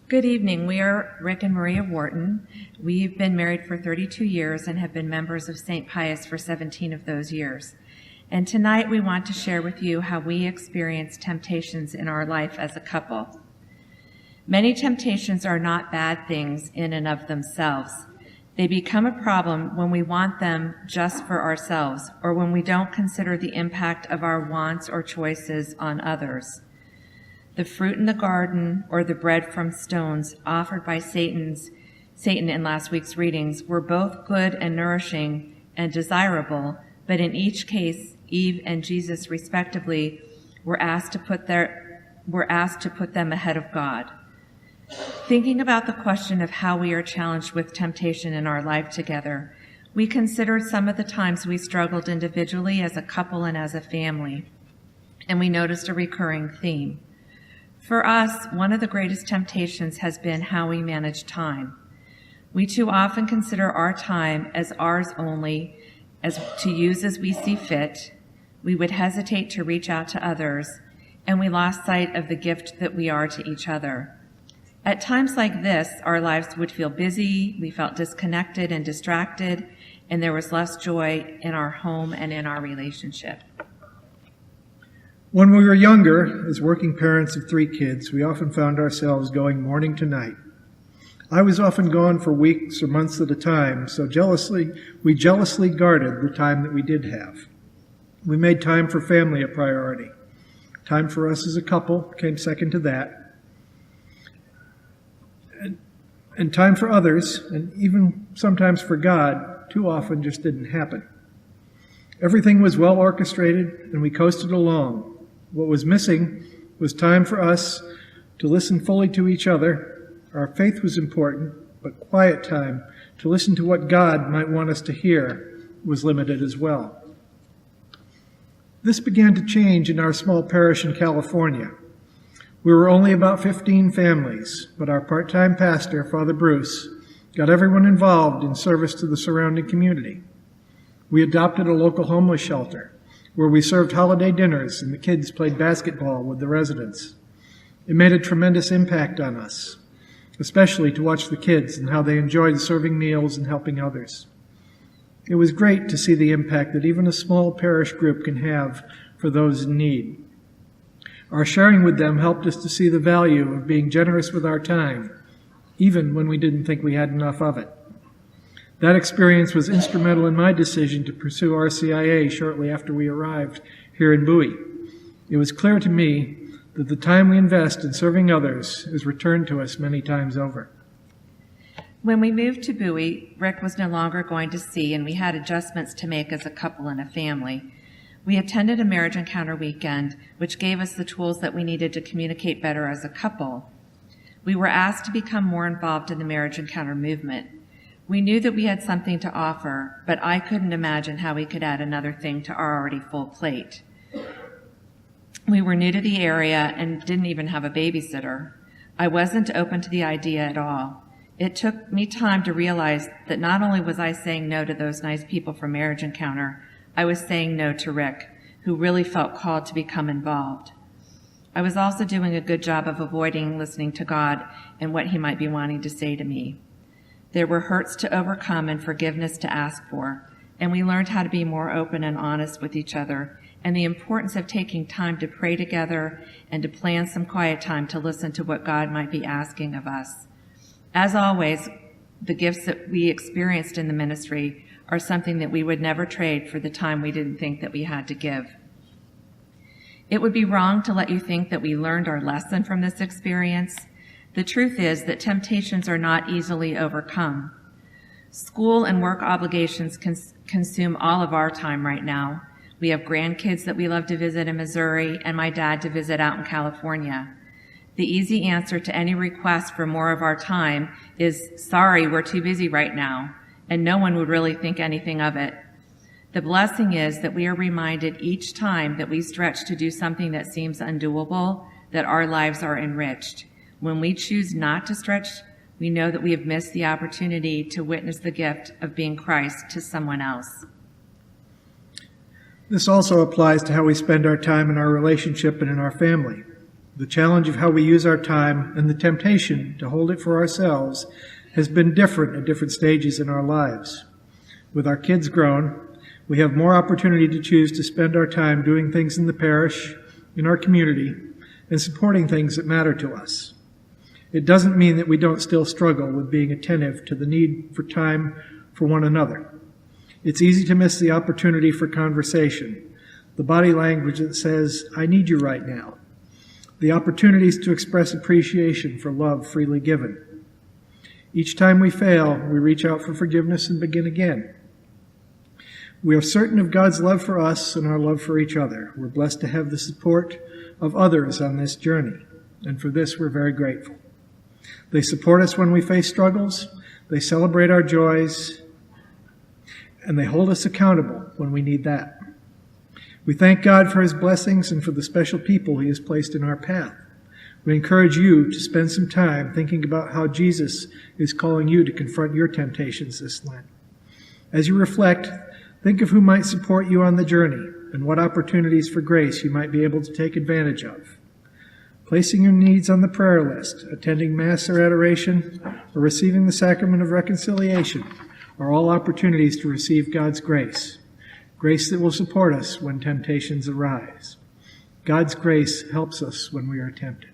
Good evening. We are Rick and Maria Wharton. We've been married for 32 years and have been members of St. Pius for 17 of those years. And tonight we want to share with you how we experience temptations in our life as a couple. Many temptations are not bad things in and of themselves. They become a problem when we want them just for ourselves or when we don't consider the impact of our wants or choices on others. The fruit in the garden or the bread from stones offered by Satan in last week's readings were both good and nourishing and desirable, but in each case, Eve and Jesus respectively were asked to put them ahead of God. Thinking about the question of how we are challenged with temptation in our life together, we considered some of the times we struggled individually as a couple and as a family, and we noticed a recurring theme. For us, one of the greatest temptations has been how we manage time. We too often consider our time as ours only, as to use as we see fit. We would hesitate to reach out to others, and we lost sight of the gift that we are to each other. At times like this, our lives would feel busy, we felt disconnected and distracted, and there was less joy in our home and in our relationship. When we were younger, as working parents of 3 kids, we often found ourselves going morning to night. I was often gone for weeks or months at a time, so we jealously guarded the time that we did have. We made time for family a priority. Time for us as a couple came second to that. And time for others, and even sometimes for God, too often just didn't happen. Everything was well orchestrated, and we coasted along. What was missing was time for us to listen fully to each other. Our faith was important, but quiet time to listen to what God might want us to hear was limited as well. This began to change in our small parish in California. We were only about 15 families, but our part-time pastor, Father Bruce, got everyone involved in service to the surrounding community. We adopted a local homeless shelter, where we served holiday dinners and the kids played basketball with the residents. It made a tremendous impact on us, especially to watch the kids and how they enjoyed serving meals and helping others. It was great to see the impact that even a small parish group can have for those in need. Our sharing with them helped us to see the value of being generous with our time, even when we didn't think we had enough of it. That experience was instrumental in my decision to pursue RCIA shortly after we arrived here in Bowie. It was clear to me that the time we invest in serving others is returned to us many times over. When we moved to Bowie, Rick was no longer going to sea, and we had adjustments to make as a couple and a family. We attended a marriage encounter weekend, which gave us the tools that we needed to communicate better as a couple. We were asked to become more involved in the marriage encounter movement. We knew that we had something to offer, but I couldn't imagine how we could add another thing to our already full plate. We were new to the area and didn't even have a babysitter. I wasn't open to the idea at all. It took me time to realize that not only was I saying no to those nice people from Marriage Encounter, I was saying no to Rick, who really felt called to become involved. I was also doing a good job of avoiding listening to God and what he might be wanting to say to me. There were hurts to overcome and forgiveness to ask for, and we learned how to be more open and honest with each other, and the importance of taking time to pray together and to plan some quiet time to listen to what God might be asking of us. As always, the gifts that we experienced in the ministry are something that we would never trade for the time we didn't think that we had to give. It would be wrong to let you think that we learned our lesson from this experience. The truth is that temptations are not easily overcome. School and work obligations consume all of our time right now. We have grandkids that we love to visit in Missouri and my dad to visit out in California. The easy answer to any request for more of our time is, sorry, we're too busy right now, and no one would really think anything of it. The blessing is that we are reminded each time that we stretch to do something that seems undoable, that our lives are enriched. When we choose not to stretch, we know that we have missed the opportunity to witness the gift of being Christ to someone else. This also applies to how we spend our time in our relationship and in our family. The challenge of how we use our time and the temptation to hold it for ourselves has been different at different stages in our lives. With our kids grown, we have more opportunity to choose to spend our time doing things in the parish, in our community, and supporting things that matter to us. It doesn't mean that we don't still struggle with being attentive to the need for time for one another. It's easy to miss the opportunity for conversation, the body language that says, "I need you right now," the opportunities to express appreciation for love freely given. Each time we fail, we reach out for forgiveness and begin again. We are certain of God's love for us and our love for each other. We're blessed to have the support of others on this journey, and for this we're very grateful. They support us when we face struggles, they celebrate our joys, and they hold us accountable when we need that. We thank God for his blessings and for the special people he has placed in our path. We encourage you to spend some time thinking about how Jesus is calling you to confront your temptations this Lent. As you reflect, think of who might support you on the journey and what opportunities for grace you might be able to take advantage of. Placing your needs on the prayer list, attending Mass or adoration, or receiving the sacrament of reconciliation are all opportunities to receive God's grace, grace that will support us when temptations arise. God's grace helps us when we are tempted.